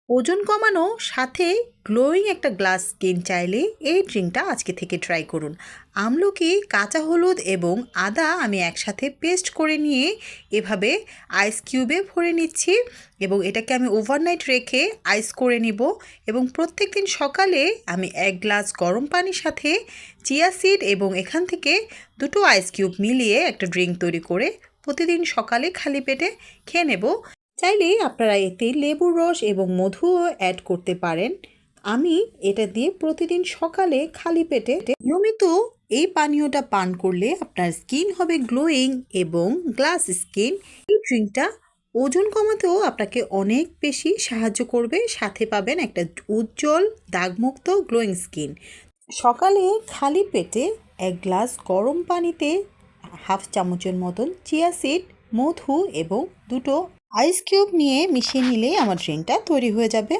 ওজন কমানো সাথে গ্লোয়িং একটা গ্লাস স্কিন চাইলে এই ড্রিঙ্কটা আজকে থেকে ট্রাই করুন। আমলকি, কাঁচা হলুদ এবং আদা আমি একসাথে পেস্ট করে নিয়ে এভাবে আইস কিউবে ভরে নিচ্ছি এবং এটাকে আমি ওভারনাইট রেখে আইস করে নিব এবং প্রত্যেক দিন সকালে আমি 1 গ্লাস গরম পানির সাথে চিয়া সিড এবং এখান থেকে 2টো আইস কিউব মিলিয়ে একটা ড্রিঙ্ক তৈরি করে প্রতিদিন সকালে খালি পেটে খেয়ে নেব। চাইলে আপনারা এতে লেবুর রস এবং মধুও অ্যাড করতে পারেন। আমি এটা দিয়ে প্রতিদিন সকালে খালি পেটে নিয়মিত এই পানীয়টা পান করলে আপনার স্কিন হবে গ্লোয়িং এবং গ্লাস স্কিন। এই ড্রিঙ্কটা ওজন কমাতেও আপনাকে অনেক বেশি সাহায্য করবে, সাথে পাবেন একটা উজ্জ্বল দাগমুক্ত গ্লোয়িং স্কিন। সকালে খালি পেটে 1 গ্লাস গরম পানিতে হাফ চামচের মতন চিয়া সিড, মধু এবং 2টো আইস কিউব নিয়ে মিশিয়ে নিলেই আমার ড্রিঙ্কটা তৈরি হয়ে যাবে।